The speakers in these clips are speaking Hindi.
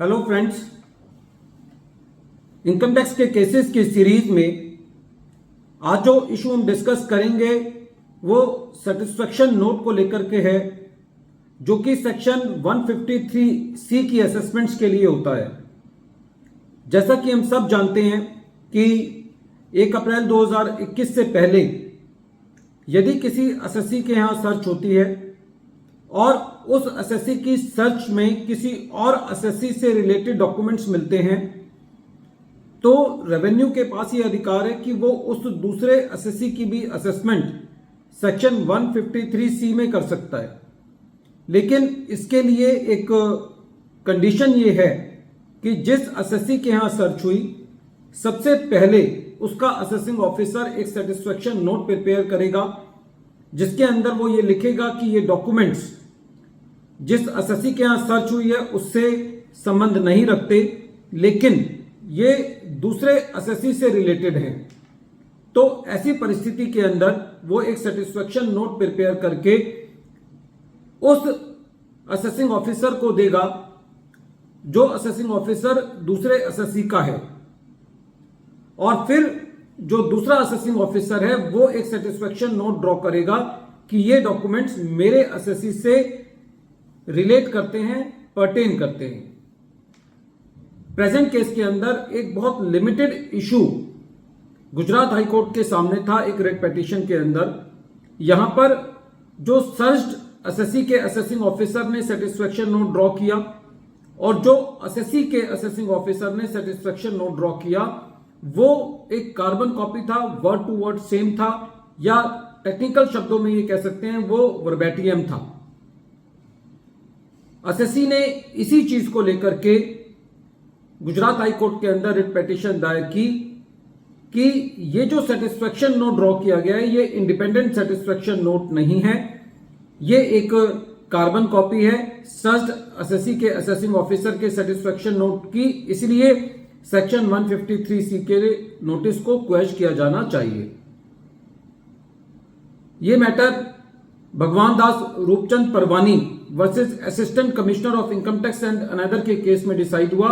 हेलो फ्रेंड्स, इनकम टैक्स के केसेस की सीरीज में आज जो इशू हम डिस्कस करेंगे वो सेटिस्फेक्शन नोट को लेकर के है, जो कि सेक्शन 153C की असेसमेंट्स के लिए होता है। जैसा कि हम सब जानते हैं कि 1 अप्रैल 2021 से पहले यदि किसी असेसी के यहाँ सर्च होती है और उस असेसी की सर्च में किसी और असेसी से रिलेटेड डॉक्यूमेंट्स मिलते हैं तो रेवेन्यू के पास ये अधिकार है कि वो उस दूसरे असेसी की भी असेसमेंट सेक्शन 153C में कर सकता है। लेकिन इसके लिए एक कंडीशन ये है कि जिस असेसी के यहाँ सर्च हुई सबसे पहले उसका असेसिंग ऑफिसर एक सेटिस्फेक्शन नोट प्रिपेयर करेगा, जिसके अंदर वो ये लिखेगा कि ये डॉक्यूमेंट्स जिस असेसी के यहाँ सर्च हुई है उससे संबंध नहीं रखते, लेकिन ये दूसरे असेसी से रिलेटेड हैं। तो ऐसी परिस्थिति के अंदर वो एक सेटिस्फेक्शन नोट प्रिपेयर करके उस असेसिंग ऑफिसर को देगा जो असेसिंग ऑफिसर दूसरे असेसी का है, और फिर जो दूसरा असेसिंग ऑफिसर है वो एक सेटिस्फेक्शन नोट ड्रॉ करेगा कि ये डॉक्यूमेंट्स मेरे असेसी से रिलेट करते हैं, पर्टेन करते हैं। प्रेजेंट केस के अंदर एक बहुत limited issue Gujarat high court के सामने था एक रेट पिटीशन के अंदर। यहां पर जो सर्च्ड असेसी के असेसिंग ऑफिसर ने सेटिस्फेक्शन नोट ड्रॉ किया और जो असेसी के असेसिंग ऑफिसर ने सेटिस्फेक्शन नोट ड्रॉ किया वो एक कार्बन कॉपी था, वर्ड टू वर्ड सेम था, या टेक्निकल शब्दों में ये कह सकते हैं वो वर्बेटियम था। असेसी ने इसी चीज को लेकर के गुजरात हाई कोर्ट के अंदर रिट पिटीशन दायर की कि ये जो सेटिस्फेक्शन नोट ड्रॉ किया गया है ये इंडिपेंडेंट सेटिस्फेक्शन नोट नहीं है, ये एक कार्बन कॉपी है सर्च्ड असेसी के असेसिंग ऑफिसर के सेटिस्फेक्शन नोट की, इसलिए सेक्शन 153C के नोटिस को क्वेश किया जाना चाहिए। ये matter Bhagwan Das Roopchand Parwani versus assistant commissioner of income tax and another के केस में डिसाइड हुआ,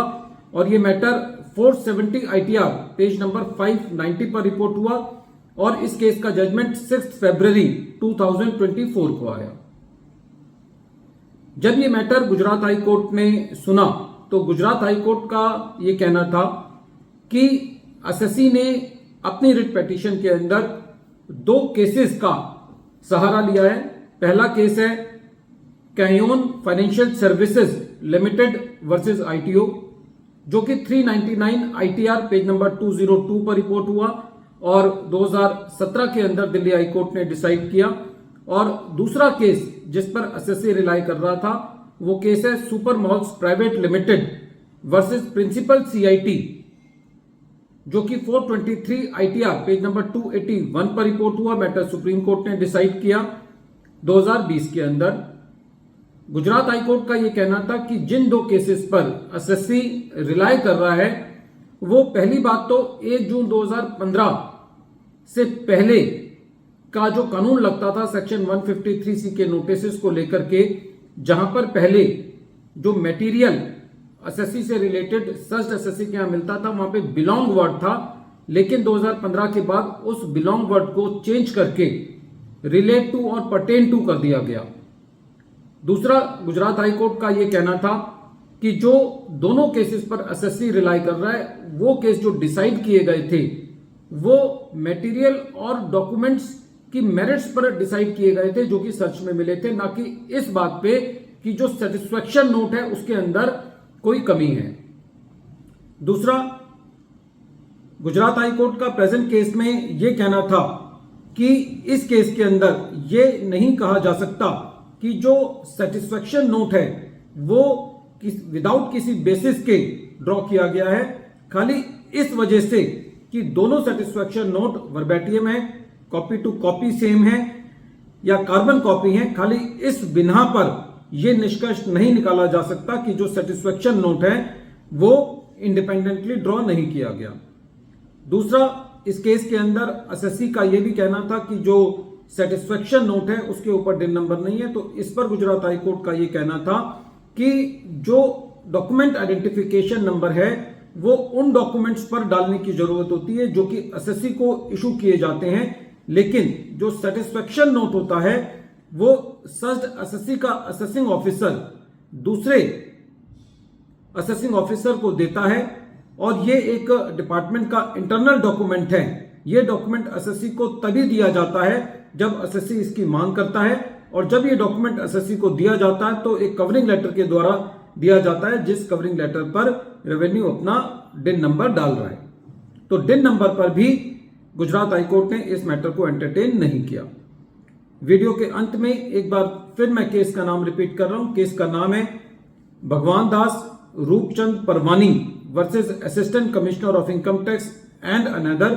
और ये मैटर 470 ITR पेज नंबर 590 पर रिपोर्ट हुआ, और इस केस का जजमेंट 6 फरवरी 2024 को आया। जब ये मैटर गुजरात हाई कोर्ट ने सुना तो गुजरात हाई कोर्ट का ये कहना था कि असेसी ने अपनी रिट पिटीशन के अंदर 2 केसेस का सहारा लिया है। पहला केस है कैयोन financial services limited versus ITO, जो कि 399 ITR पेज नंबर 202 पर रिपोर्ट हुआ और 2017 के अंदर दिल्ली हाई कोर्ट ने डिसाइड किया। और दूसरा केस जिस पर असेसी रिलाई कर रहा था वो केस है super malls private limited versus principal CIT, जो कि 423 ITR पेज नंबर 281 पर रिपोर्ट हुआ। मैटर सुप्रीम कोर्ट ने डिसाइड किया 2020 के अंदर। गुजरात हाई कोर्ट का यह कहना था कि जिन 2 केसेस पर असेसी रिलाई कर रहा है वो पहली बात तो 1 जून 2015 से पहले का जो कानून लगता था सेक्शन 153C के नोटिस को लेकर के, जहां पर पहले जो मटेरियल असेसी से रिलेटेड सर्च असेसी के यहां मिलता था वहां पे बिलोंग वर्ड था, लेकिन 2015 के बाद उस बिलोंग वर्ड को चेंज करके रिलेट टू और पर्टेन टू कर दिया गया। दूसरा, गुजरात हाई कोर्ट का यह कहना था कि जो दोनों केसेस पर असेसी रिलाई कर रहा है वो केस जो डिसाइड किए गए थे वो मटेरियल और डॉक्यूमेंट्स की मेरिट्स पर डिसाइड किए गए थे जो कि सर्च में मिले थे, ना कि इस बात पे कि जो सेटिस्फेक्शन नोट है उसके अंदर कोई कमी है। दूसरा, गुजरात हाई कोर्ट का प्रेजेंट केस में यह कहना था कि इस केस के अंदर यह नहीं कहा जा सकता कि जो सेटिस्फेक्शन नोट है वो विदाउट किसी बेसिस के ड्रॉ किया गया है, खाली इस वजह से कि दोनों सेटिस्फेक्शन नोट वर्बेटियम है, कॉपी टू कॉपी सेम है या कार्बन कॉपी है। खाली इस बिना पर यह निष्कर्ष नहीं निकाला जा सकता कि जो सेटिस्फेक्शन नोट है वो इंडिपेंडेंटली ड्रॉ नहीं किया गया। दूसरा, इस केस के अंदर असेसी का यह भी कहना था कि जो सेटिस्फेक्शन नोट है उसके ऊपर डिन नंबर नहीं है, तो इस पर गुजरात हाई कोर्ट का यह कहना था कि जो डॉक्यूमेंट आइडेंटिफिकेशन नंबर है वो उन डॉक्यूमेंट्स पर डालने की जरूरत होती है जो कि एसएससी को इशू किए जाते हैं, लेकिन जो सेटिस्फेक्शन नोट होता है वो सर्च्ड एसएससी का असेसिंग ऑफिसर दूसरे असेसिंग ऑफिसर को देता है और ये एक डिपार्टमेंट का इंटरनल डॉक्यूमेंट है। ये डॉक्यूमेंट एसएससी को तभी दिया जाता है जब एसएससी इसकी मांग करता है, और जब ये डॉक्यूमेंट एसएससी को दिया जाता है तो एक कवरिंग लेटर के द्वारा दिया जाता है, जिस कवरिंग लेटर पर रेवेन्यू अपना डिन नंबर डाल रहा है। तो डिन नंबर पर भी गुजरात हाईकोर्ट ने इस मैटर को एंटरटेन नहीं किया। वीडियो के अंत में एक बार फिर मैं केस का नाम रिपीट कर रहा हूं। केस का नाम है Bhagwan Das Roopchand Parwani versus assistant commissioner of income tax and another,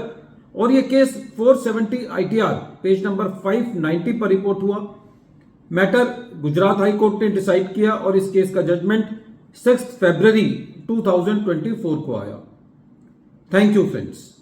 और ये केस 470 ITR पेज नंबर 590 पर रिपोर्ट हुआ। मैटर गुजरात हाई कोर्ट ने डिसाइड किया और इस केस का जजमेंट 6 फरवरी 2024 को आया। Thank you friends.